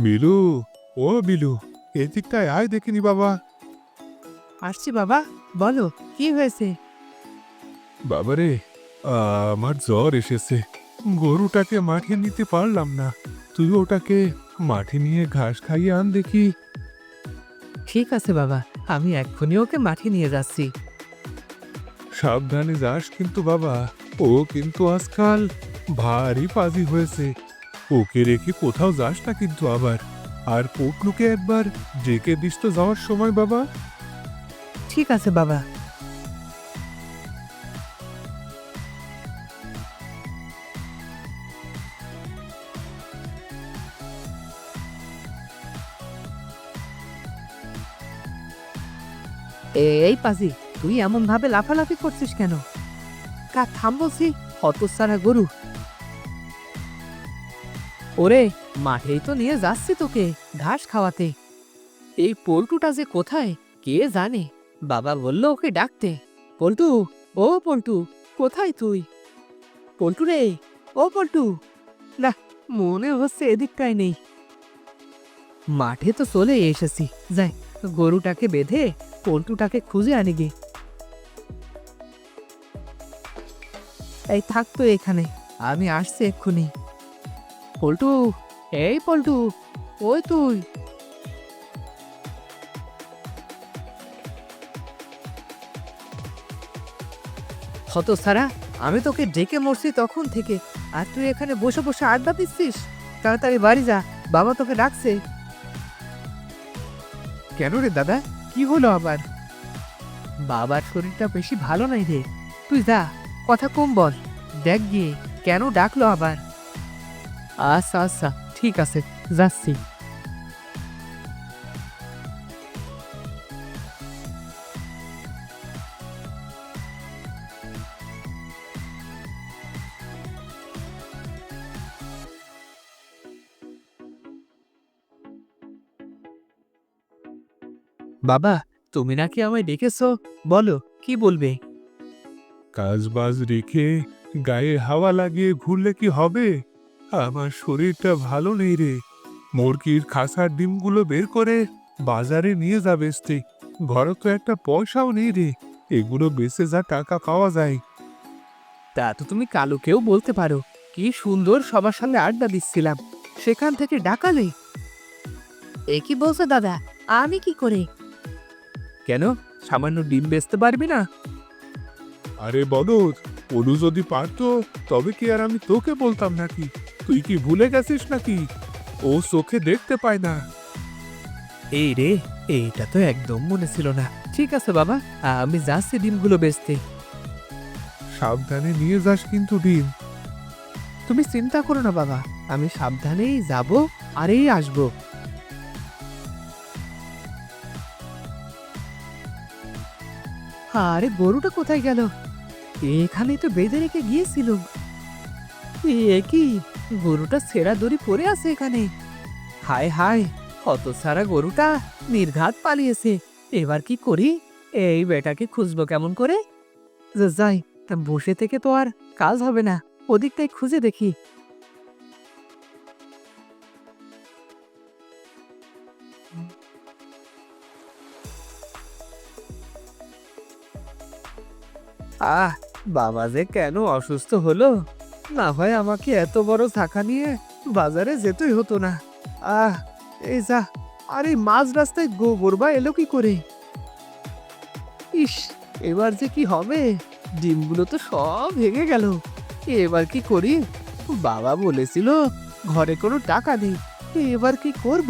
বিলু, ও বিলু, এদিকটায় আয় দেখিনি বাবা। আসছি বাবা, বলো কি হয়েছে? বাবারে, আমার জ্বর এসেছে। গরুটাকে মাঠে নিতে পারলাম না। তুই ওটাকে মাঠে নিয়ে ঘাস খাইয়ে আন দেখি। ঠিক আছে বাবা, আমি এক্ষুনি ওকে মাঠে নিয়ে যাচ্ছি। সাবধানে যাস কিন্তু বাবা, ও কিন্তু আজকাল ভারী পাজি হয়েছে। ওকে রেখে কোথাও যাস না কিন্তু আবার। আর পটলুকে একবার ডেকে দিস তো যাওয়ার সময় বাবা। ঠিক আছে বাবা। এই পাজি, তুই এমন ভাবে লাফালাফি করছিস কেন? থাম বলছি, হতচ্ছাড়া গরু। ওরে, মাঠেই তো নিয়ে যাচ্ছি তোকে ঘাস খাওয়াতে। এই পল্টুটা যে কোথায় কে জানে। বাবা বলল ওকে ডাকতে। পল্টু, ও পল্টু, কোথায় তুই? পল্টু রে, ও পল্টু। না, মনে হচ্ছে এদিকটায় নেই। মাঠে তো চলে এসেছি, যাই গরুটাকে বেঁধে পল্টুটাকে খুঁজে আনি গে। এই থাকতো এখানে, আমি আসছি এক্ষুনি। পল্টু, এই পল্টু, ওই তুই। হতচ্ছাড়া, আমি তোকে ডেকে মরছি তখন থেকে, আর তুই এখানে বসে বসে আড্ডা দিচ্ছিস। তাড়াতাড়ি বাড়ি যা, বাবা তোকে ডাকছে। কেন রে দাদা, কি হলো আবার? বাবার শরীরটা বেশি ভালো নাই রে। তুই যা, কথা কম বল। দেখ গিয়ে কেন ডাকলো আবার। আচ্ছা আচ্ছা, ঠিক আছে, যাচ্ছি। বাবা, তুমি নাকি আমায় ডেকেছো, বলো কি বলবে? কাজবাজ রেখে গায়ে হাওয়া লাগিয়ে ঘুরলে কি হবে? আমার শরীরটা ভালো নেই রে। মুরগির খাসার ডিমগুলো বের করে বাজারে নিয়ে যা বেচতে। ঘরে তো একটা পয়সাও নেই রে, এগুলো বেচে যা টাকা পাওয়া যায়। তা তো তুমি কালুকেও বলতে পারো, কি সুন্দর সবার সঙ্গে আড্ডা দিচ্ছিলাম, সেখান থেকে ডাকালে। এ কি বলছো দাদা, আমি কি করে? কেন, সামান্য ডিম বেচতে পারবি না? আরে বলদ, অনু যদি পারতো তবে কি আর আমি তোকে বলতাম নাকি? তুই কি ভুলে গেছিস নাকি? ও চোখে দেখতে পায় না। এই রে, এইটা তো একদম মনে ছিল না। ঠিক আছে বাবা, আমি যাচ্ছি ডিমগুলো বেচতে। সাবধানে নিয়ে যাস কিন্তু ডিম। তুমি চিন্তা করো না বাবা, আমি সাবধানেই যাব আর এই আসবো। আরে গরুটা কোথায় গেল? এখানেই তো বেঁধে রেখে গিয়েছিল। এ কি, গরুটা ছেঁড়া দড়ি পড়ে আছে এখানে। হায় হায়, হতছাড়া গরুটা নির্ঘাত পালিয়েছে। এবার কি করি? এই বেটাকে খুঁজবো কেমন করে? যাই, বসে থেকে তো আর কাজ হবে না, ওদিকটাই খুঁজে দেখি। আহ, বাবা যে কেন অসুস্থ হলো, না হয় আমাকে এত বড় শাখা নিয়ে বাজারে যেতেই হতো না। আহ, এই যা, আরে মাঝ রাস্তায় গোবর বা এলো কি করে? ইস, এবার যে কি হবে? ডিমগুলো তো সব ভেঙে গেল। এবার কি করি? বাবা বলেছিল ঘরে কোনো টাকা নেই, এবার কি করব?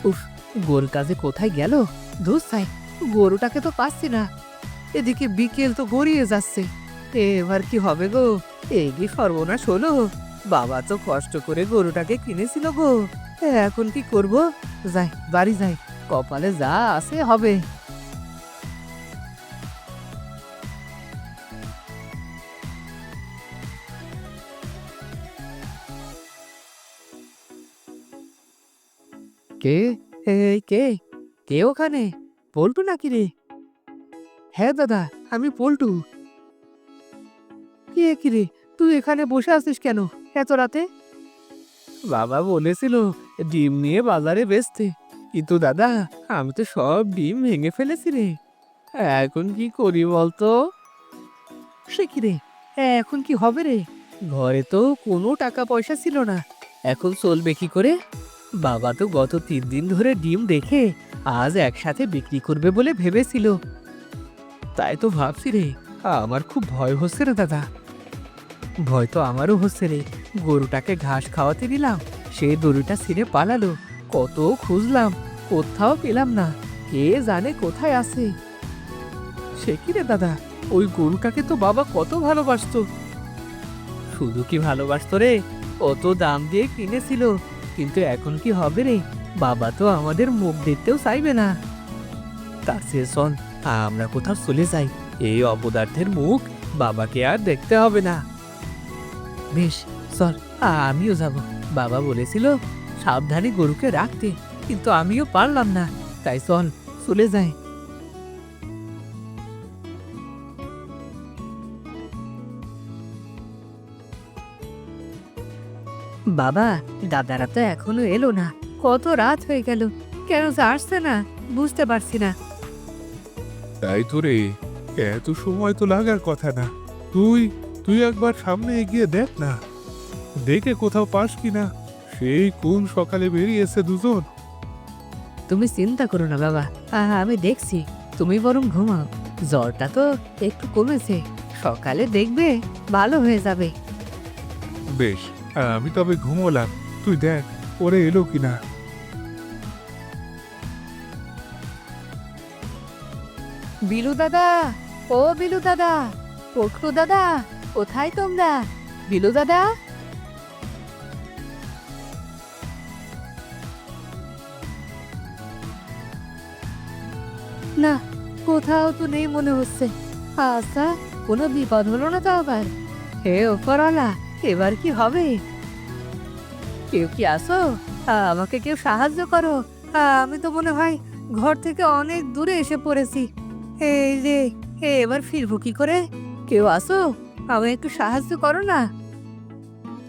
উফ, গরুটা যে কোথায় গেল? ধুস ছাই, গরুটাকে তো পাচ্ছি না। এদিকে বিকেল তো গড়িয়ে যাচ্ছে, এবার কি হবে গো? এই কি সর্বনাশ হলো? বাবা তো কষ্ট করে গরুটাকে কিনেছিল গো, এখন কি করব? যাই, বাড়ি যাই, কপালে যা আছে হবে। কে? এই কে? কে ওখানে? পল্টু নাকি রে? হ্যাঁ দাদা, আমি পল্টু। কি রে, তুই এখানে বসে আছিস কেন এত রাতে? বাবা বলেছিল ডিম নিয়ে বাজারে বেচতে, কিন্তু দাদা আমি তো সব ডিম ভেঙে ফেলেছি রে। এখন কি করি বলতো? সে কি রে, এখন কি হবে রে? ঘরে তো কোনো টাকা পয়সা ছিল না, এখন চলবে কি করে? বাবা তো গত 3 দিন ধরে ডিম দেখে আজ একসাথে বিক্রি করবে বলে ভেবেছিল। তাই তো ভাবছি রে, আমার খুব ভয় হচ্ছে রে দাদা। ভয় তো আমারও হচ্ছে রে। গরুটাকে ঘাস খাওয়াতে দিলাম, সে গরুটা ছিঁড়ে পালালো। কত খুঁজলাম, কোথাও পেলাম না। কে জানে কোথায় আছে। সে কি রে দাদা, ওই গরুটাকে তো বাবা কত ভালোবাসতো। শুধু কি ভালোবাসতো রে, কত দাম দিয়ে কিনেছিল। কিন্তু এখন কি হবে রে, বাবা তো আমাদের মুখ দেখতেও চাইবে না। তার চেয়ে শোন, আমরা কোথাও চলে যাই, এই অপদার্থের মুখ বাবাকে আর দেখতে হবে না। বেশ, চল, আমিও যাব। বাবা বলেছিল সাবধানে গরুকে রাখতে, কিন্তু আমিও পারলাম না। তাই চল, চলে যাই। বাবা, দাদারা তো এখনো এলো না। কত রাত হয়ে গেল, কেন যে আসছে না বুঝতে পারছি না। তাই তো রে, এত সময় তো লাগার কথা না। তুই তুই একবার সামনে এগিয়ে দেখ না, দেখে কোথাও পাস কিনা। সেই কোন সকালে বেরিয়েছে দুজন। তুমি চিন্তা করো না বাবা, আমি দেখছি। তুমি বরং ঘুমাও, জ্বরটা তো একটু কমেছে, সকালে দেখবে ভালো হয়ে যাবে। বেশ, আমি তবে ঘুমোলাম। তুই দেখ ওরে এলো কিনা। বিলু দাদা, ও বিলু দাদা, পটলু দাদা, কোথায় তোমরা? বিলু দাদা। না, কোথাও তো নেই মনে হচ্ছে। আচ্ছা, কোনো বিপদ হলো না তো আবার? হে ওপরওয়ালা, এবার কি হবে? কেউ কি আসো? আমাকে কেউ সাহায্য করো। আমি তো মনে হয় ঘর থেকে অনেক দূরে এসে পড়েছি। এই রে, এবার ফিরবো কি করে? কেউ আসো, আমায় একটু সাহায্য করো না।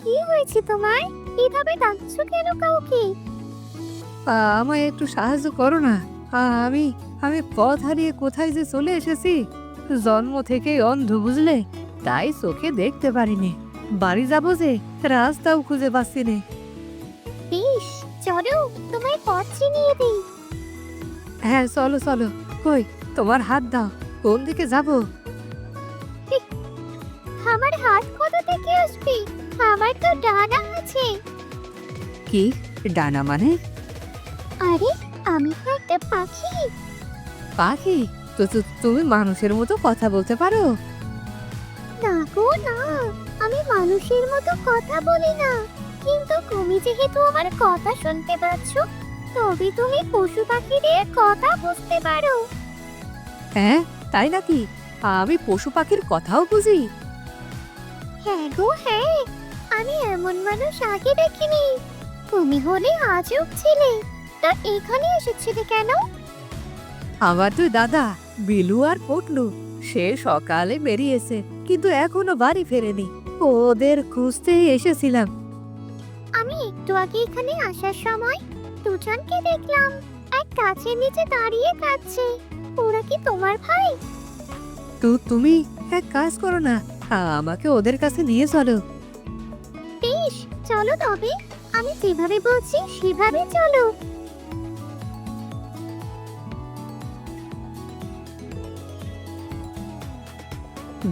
কি হয়েছে তোমার? এভাবে ডাকছো কেন কাউকে? আমায় একটু সাহায্য করো না। আমি আমি পথ হারিয়ে কোথায় যে চলে এসেছি। জন্ম থেকেই অন্ধ বুঝলে, তাই চোখে দেখতে পারিনি। বাড়ি যাবো যে রাস্তাও খুঁজে পাচ্ছি না। বেশ, চলো তোমায় পথ চিনিয়ে দিই। হ্যাঁ, চলো চলো। কই, তোমার হাত দাও, কোন দিকে যাবো? আমার হাত কোথা থেকে আসবে? আমার তো ডানা আছে। কি ডানা মানে? আরে, আমি তো একটা পাখি। পাখি? তুমি মানুষের মতো কথা বলতে পারো? না গো না, আমি মানুষের মতো কথা বলি না। কিন্তু তুমি যেহেতু আমার কথা শুনতে পাচ্ছ, তবে তুমি পশু পাখিদের কথা বুঝতে পারো। হ্যাঁ, তাই নাকি? আমি পশু পাখির কথাও বুঝি? হ্যাঁ গো হ্যাঁ, আমি এমন মানুষ আগে দেখিনি। তুমি হলে আজব ছিলে, তা এখানে এসেছিলে কেন? আমার দুই দাদা বিলু আর পটলু সে সকালে বেরিয়েছে, কিন্তু এখনো বাড়ি ফেরেনি। ওদের খুঁজতে এসেছিলাম। আমি একটু আগে এখানে আসার সময় দুজনকে দেখলাম, এক গাছের নিচে দাঁড়িয়ে কাঁদছে। ওরা কি তোমার ভাই? তো তুমি এক কাজ করো না, আমাকে ওদের কাছে নিয়ে চলো। বেশ, চলো তবে। আমি যেভাবে বলছি সেভাবে চলো।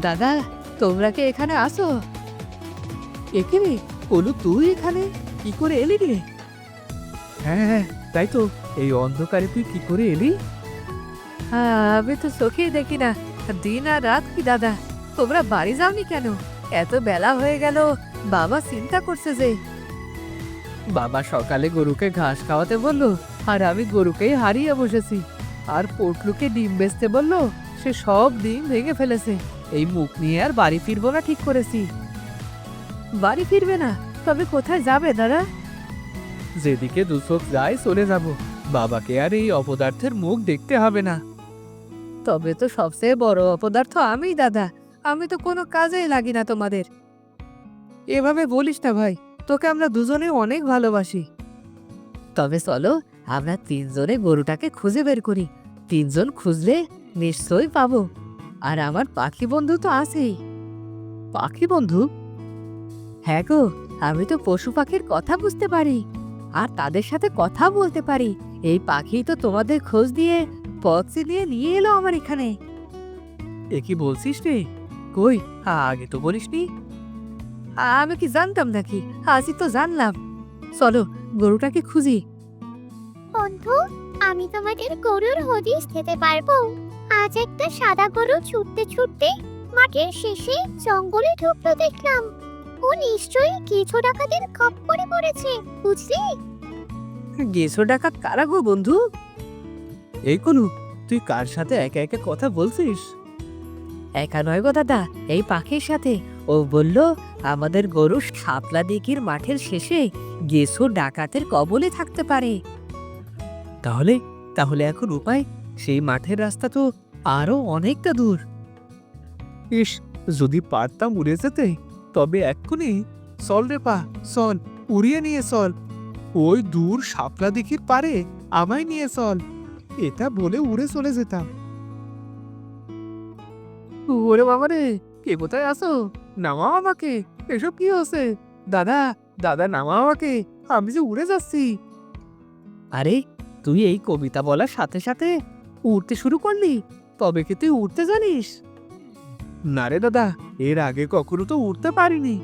দাদা, তোমরা কি এখানে আসো? এখানে? বলু, তুই এখানে কি করে এলি রে? হ্যাঁ হ্যাঁ, তাই তো। এই অন্ধকারে তুই কি করে এলি? আমি তো চোখেই দেখি না, দিন আর রাত কি দাদা। তোমরা বাড়ি যাওনি কেন? এত বেলা হয়ে গেল, বাবা চিন্তা করছে যে। বাবা সকালে গরুকে ঘাস খাওয়াতে বললো, আর আমি গরুকেই হারিয়ে বসেছি। আর পটলুকে ডিম বেচতে বললো, সে সব ডিম ভেঙে ফেলেছে। এই মুখ নিয়ে আর বাড়ি ফিরবো না ঠিক করেছি। বাড়ি ফিরবে না? তবে কোথায় যাবে দাদা? যেদিকে দু চোখ যায় চলে যাব। বাবাকে আর এই অপদার্থের মুখ দেখতে হবে না। তবে তো সবচেয়ে বড় অপদার্থ আমিই দাদা। আমি তো কোনো কাজেই লাগি না তোমাদের। এভাবে বলিস না ভাই, তোকে আমরা দুজনে অনেক ভালোবাসি। তবে চলো আমরা তিনজনে গরুটাকে খুঁজে বের করি। তিনজন খুঁজলে নিশ্চয়ই পাবো। আর আমার পাখি বন্ধু তো আছেই। পাখি বন্ধু? হ্যাঁ গো, আমি তো পশু পাখির কথা বুঝতে পারি আর তাদের সাথে কথা বলতে পারি। এই পাখি তো তোমাদের খোঁজ দিয়ে পথ চিনিয়ে নিয়ে এলো আমার এখানে। এ কি বলছিস রে? কই, আগে তো বলিসনি। আমি কি জানতাম নাকি? আজই তো জানলাম। চলো গরুটাকে খুঁজি। বন্ধু, আমি তোমাদের গরুর হদিস দিতে পারবো। আজ একটা সাদা গরু ছুটতে ছুটতে মাঠের শেষে জঙ্গলে ঢুকলো দেখলাম। ও নিশ্চয়ই কিছু ডাকাতের খপ্পরে পড়েছে, বুঝলি? গেছো ডাকাত কারা গো বন্ধু? এই কোনু, তুই কার সাথে একা একা কথা বলছিস? একা নয় গো দাদা, এই পাখির সাথে। ও বলল আমাদের গরু শাপলা দিঘির মাঠের শেষে গেছো ডাকাতের কবলে থাকতে পারে। তাহলে তাহলে এখন উপায়? সেই মাঠের রাস্তা তো আরো অনেকটা দূর। ইস, যদি পারতাম উড়ে যেতে, তবে এক্ষুনি। চল রে পা, চল, উড়িয়ে নিয়ে চল। ওই দূর শাপলা দিঘির পারে আমায় নিয়ে চল। এটা বলে উড়ে চলে যেতাম। ওরে বাবা রে, কে কোথায় আসো? নামাও আমাকে। এসব কি হচ্ছে? দাদা, দাদা নামাও আমাকে, আমি যে উড়ে যাচ্ছি। আরে, তুই এই কবিতা বলার সাথে সাথে উড়তে শুরু করলি? তবে কি তুই উড়তে জানিস? না রে দাদা, এর আগে কখনো তো উড়তে পারিনি।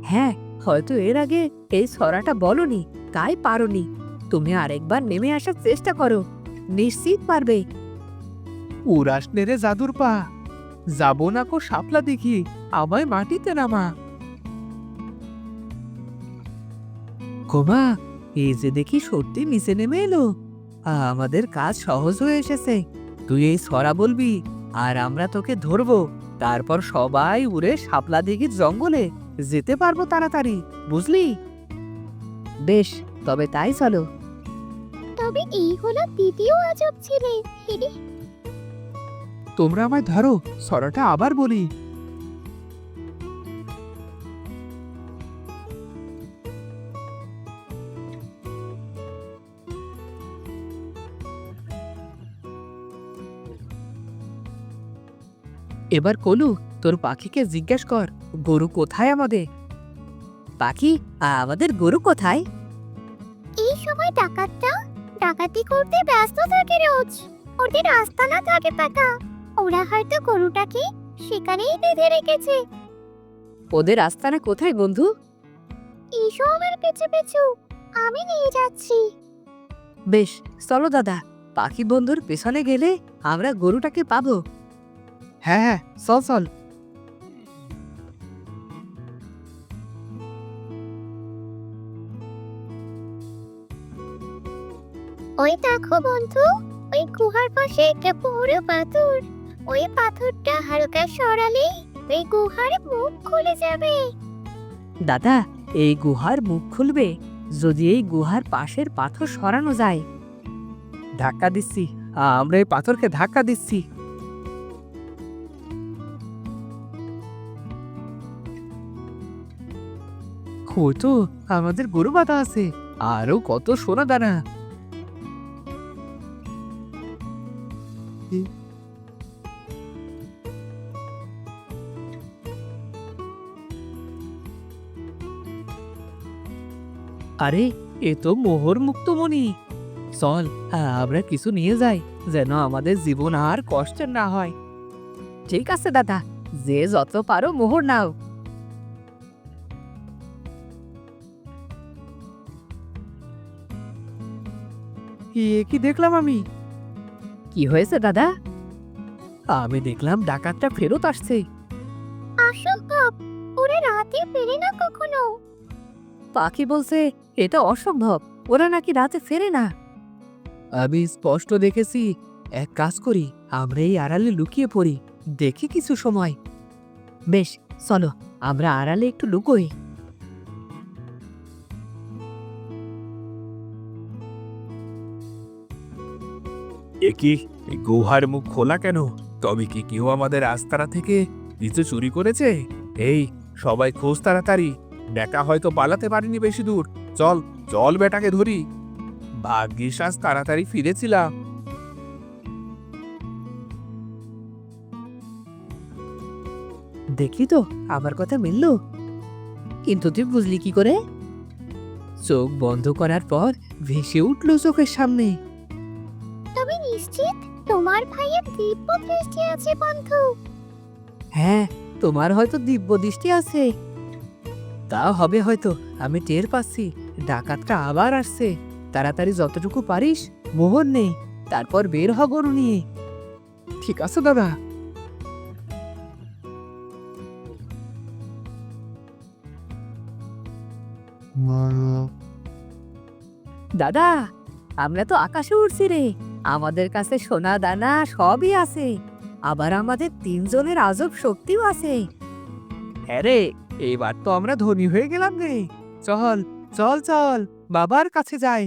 হ্যাঁ, হয়তো এর আগে এই ছড়াটা বলনি, তাই পারোনি। তুমি আরেকবার নেমে আসার চেষ্টা করো, নিশ্চিত পারবে। উড়াস নে রে জাদুর পা, যাবো না কো শাপলা দেখি, আমায় মাটিতে নামা। কোমা, এই যে দেখি সত্যি নিচে নেমে এলো। আমাদের কাজ সহজ হয়ে এসেছে। তুই এই ছড়া বলবি আর আমরা তোকে ধরবো। তারপর সবাই উড়ে শাপলা দিঘির জঙ্গলে যেতে পারবো তাড়াতাড়ি, বুঝলি? বেশ, তবে তাই চলো। তবে এই হলো দ্বিতীয় আজব ছেলে। হিহি। তোমরা আমায় ধরো, ছড়াটা আবার বলি। এবার কলু, তোর পাখিকে জিজ্ঞেস কর গরু কোথায় আমাদের। পাখি, আমাদের গরু কোথায়? এই সময় ডাকাতটা ডাকাতি করতে ব্যস্ত থাকে রোজ। ওদের আস্তানা থাকে পাকা। ওরা হয়তো গরুটাকে সেখানেই বেঁধে রেখেছে। ওদের আস্তানা কোথায় বন্ধু? এসো আমার পেছু পেছু, আমি নিয়ে যাচ্ছি। বেশ, চলো দাদা, পাখি বন্ধুর পেছনে গেলে আমরা গরুটাকে পাবো। হ্যাঁ হ্যাঁ, চল চল। ওই দেখো বন্ধু, ওই গুহার পাশে একটা বড় পাথর। ওই পাথরটা হালকা সরালেই ওই গুহার মুখ খুলে যাবে। দাদা, এই গুহার মুখ খুলবে যদি এই গুহার পাশের পাথর সরানো যায়। ধাক্কা দিচ্ছি, আমরা এই পাথরকে ধাক্কা দিচ্ছি। তো আমাদের গরু বাঁধা আছে, আরো কত সোনা দানা। আরে, এ তো মোহর মুক্তমণি। চল, আমরা কিছু নিয়ে যাই, যেন আমাদের জীবন আর কষ্টের না হয়। ঠিক আছে দাদা, যে যত পারো মোহর নাও। কি দেখলাম আমি? কি হয়েছে দাদা? আমি দেখলাম ডাকাতটা ফেরত আসছে। অসম্ভব, ওরা রাতে ফেরে না কখনো। পাখি বলছে এটা অসম্ভব, ওরা নাকি রাতে ফেরে না। আমি স্পষ্ট দেখেছি। এক কাজ করি, আমরা এই আড়ালে লুকিয়ে পড়ি, দেখি কিছু সময়। বেশ, চলো আমরা আড়ালে একটু লুকোই। এ কি, এই গুহার মুখ খোলা কেন? তবে কি কেউ আমাদের আস্তানা থেকে কিছু চুরি করেছে? এই, সবাই খোঁজ তাড়াতাড়ি। বেটা হয়তো পালাতে পারেনি বেশি দূর। চল চল বেটাকে ধরি। ভাগ্যিস আজ তাড়াতাড়ি ফিরেছিলাম। দেখলি তো আমার কথা মিলল, কিন্তু তুই বুঝলি কি করে? চোখ বন্ধ করার পর ভেসে উঠলো চোখের সামনে। তুমি নিশ্চিত তোমার ভাইয়ের দিব্য দৃষ্টি আছে বন্ধু? হ্যাঁ, তোমার হয়তো দিব্য দৃষ্টি আছে। তা হবে হয়তো, আমি টের পাচ্ছি ডাকাতটা আবার আসছে। তাড়াতাড়ি যতটুকু পারিস মোহর নে, তারপর বের হ গরু নিয়ে। ঠিক আছে দাদা। দাদা, আমরা তো আকাশে উড়ছি রে। আমাদের কাছে সোনা দানা সবই আছে, আবার আমাদের তিনজনের আজব শক্তিও আছে। হ্যাঁ রে, এবার তো আমরা ধনী হয়ে গেলাম রে। চল চল চল বাবার কাছে যাই।